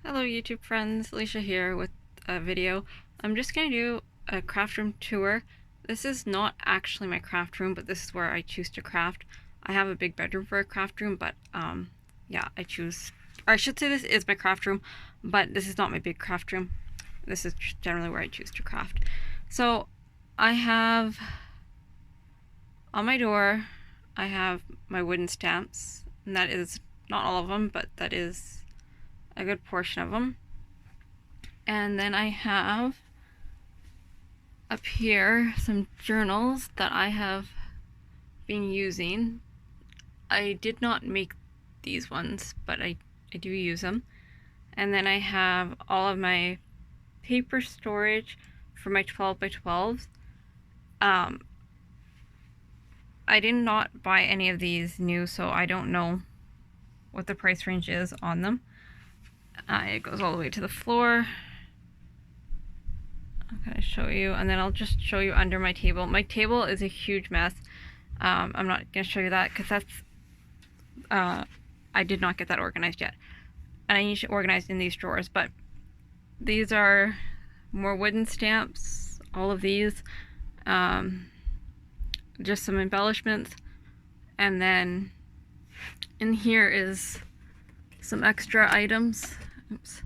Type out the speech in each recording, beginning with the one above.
Hello YouTube friends, Alicia here with a video. I'm just going to do a craft room tour. This is not actually my craft room, but this is where I choose to craft. I have a big bedroom for a craft room, but yeah, I should say this is my craft room, but this is not my big craft room. This is generally where I choose to craft. So I have, on my door, I have my wooden stamps, and that is not all of them, but that is a good portion of them. And then I have up here some journals that I have been using. I did not make these ones, but I do use them. And then I have all of my paper storage for my 12 by 12s. I did not buy any of these new, so I don't know what the price range is on them. It goes all the way to the floor. I'm gonna show you, and then I'll just show you under my table. My table is a huge mess. I'm not gonna show you that because that's I did not get that organized yet, and I need to organize in these drawers. But these are more wooden stamps. All of these, just some embellishments, and then in here is some extra items. Oops.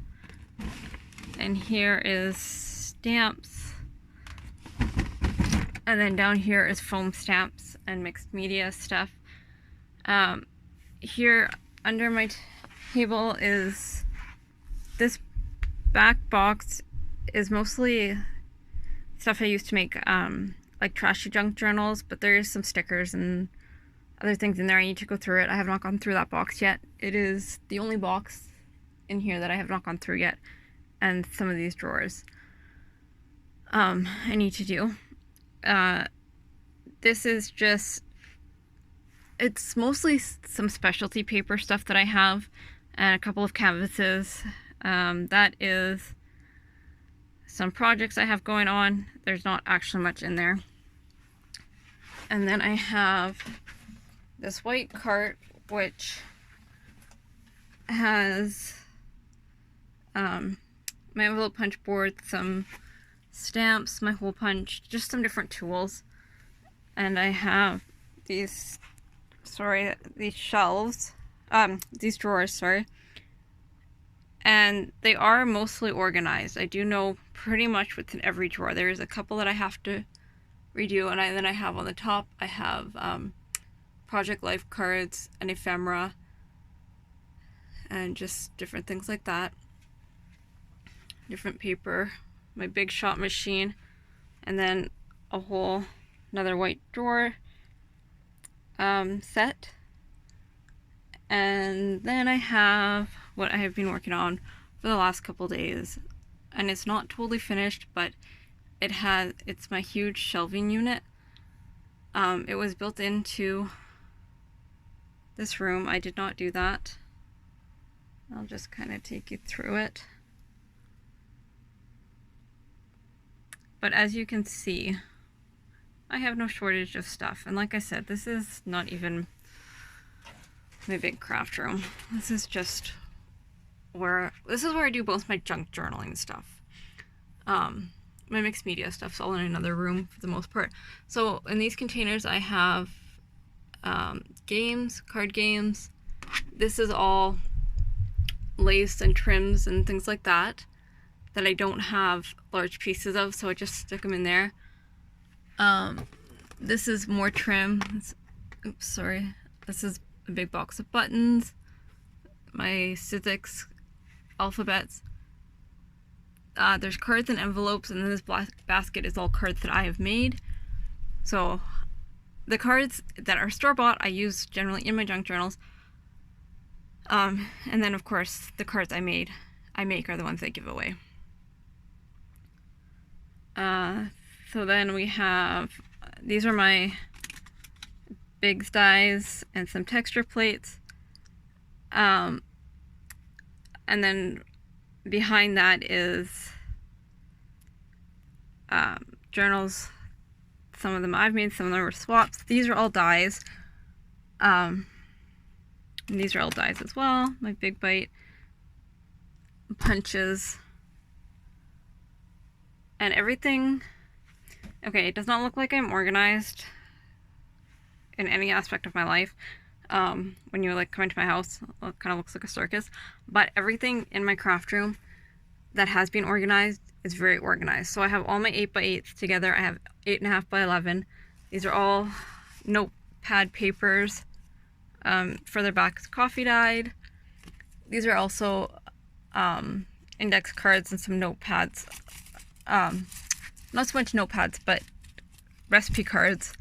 And here is stamps, and then down here is foam stamps and mixed media stuff. Here under my table is this back box is mostly stuff I used to make like trashy junk journals, but there is some stickers and other things in there. I need to go through it. I have not gone through that box yet. It is the only box in here that I have not gone through yet, and some of these drawers I need to do. This is just, it's mostly some specialty paper stuff that I have, and a couple of canvases. That is some projects I have going on. There's not actually much in there. And then I have this white cart, which has my envelope punch board, some stamps, my hole punch, just some different tools. And I have these shelves, these drawers, sorry. And they are mostly organized. I do know pretty much what's in every drawer. There's a couple that I have to redo, and then I have on the top, I have Project Life cards, an ephemera, and just different things like that. Different paper, my Big Shot machine, and then another white drawer set. And then I have what I have been working on for the last couple days, and it's not totally finished, but it's my huge shelving unit. It was built into this room. I did not do that. I'll just kind of take you through it. But as you can see, I have no shortage of stuff. And like I said, this is not even my big craft room. This is where I do both my junk journaling stuff. My mixed media stuff's all in another room for the most part. So in these containers I have games, card games. This is all lace and trims and things like that I don't have large pieces of, so I just stick them in there. This is more trim. Oops, sorry. This is a big box of buttons, my Sizzix alphabets. There's cards and envelopes, and then this black basket is all cards that I have made. So the cards that are store-bought I use generally in my junk journals. And then of course the cards I make are the ones I give away. So then we have, these are my Bigz dies and some texture plates. And then behind that is journals. Some of them I've made, some of them are swaps. These are all dies. And these are all dies as well. My Big Bite. punches, and everything. Okay, it does not look like I'm organized in any aspect of my life. When you like come into my house, it kind of looks like a circus, but everything in my craft room that has been organized is very organized. So I have all my 8x8s together. I have 8.5x11. These are all notepad papers. Further back is coffee dyed. These are also index cards and some notepads. Not so much notepads, but recipe cards.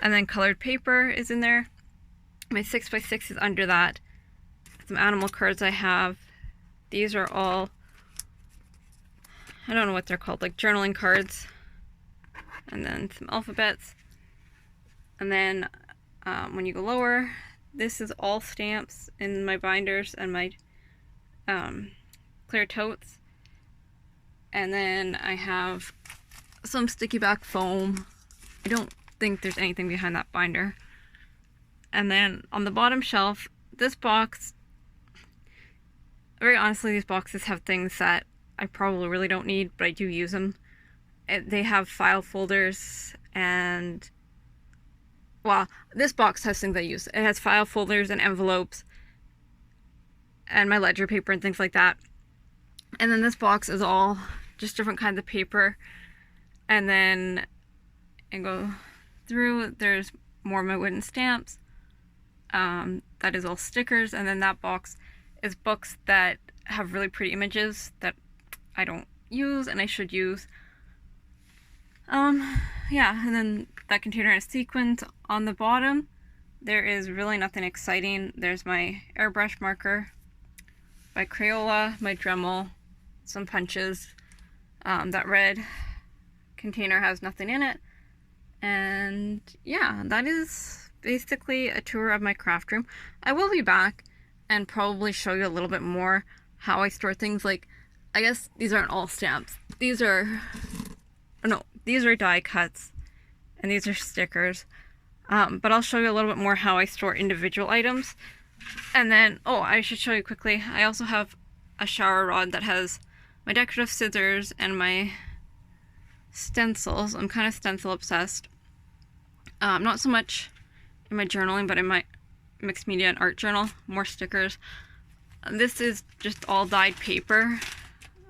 And then colored paper is in there. My 6x6 is under that. Some animal cards I have. These are all, I don't know what they're called, like journaling cards. And then some alphabets. And then when you go lower, this is all stamps in my binders and my clear totes. And then I have some sticky back foam. I don't think there's anything behind that binder. And then on the bottom shelf, this box, very honestly, these boxes have things that I probably really don't need, but I do use them. They have file folders and, well, this box has things I use. It has file folders and envelopes and my ledger paper and things like that. And then this box is all just different kinds of paper. And then I go through, there's more of my wooden stamps. That is all stickers. And then that box is books that have really pretty images that I don't use and I should use. Yeah, and then that container has sequins. On the bottom, there is really nothing exciting. There's my airbrush marker, my Crayola, my Dremel, some punches. That red container has nothing in it. And yeah, that is basically a tour of my craft room. I will be back and probably show you a little bit more how I store things. Like, I guess these aren't all stamps. These are, no, these are die cuts and these are stickers. But I'll show you a little bit more how I store individual items. And then, oh, I should show you quickly. I also have a shower rod that has my decorative scissors and my stencils. I'm kind of stencil obsessed. Not so much in my journaling, but in my mixed media and art journal, more stickers. This is just all dyed paper.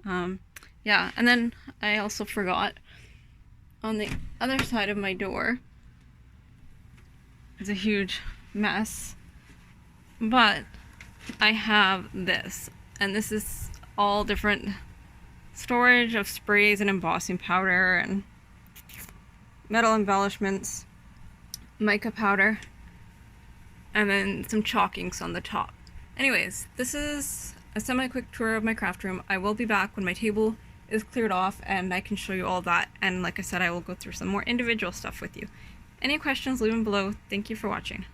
Yeah, and then I also forgot, on the other side of my door is a huge mess, but I have this, and this is all different storage of sprays and embossing powder and metal embellishments, mica powder, and then some chalk inks on the top. Anyways, this is a semi-quick tour of my craft room. I will be back when my table is cleared off and I can show you all that, and like I said, I will go through some more individual stuff with you. Any questions, leave them below. Thank you for watching.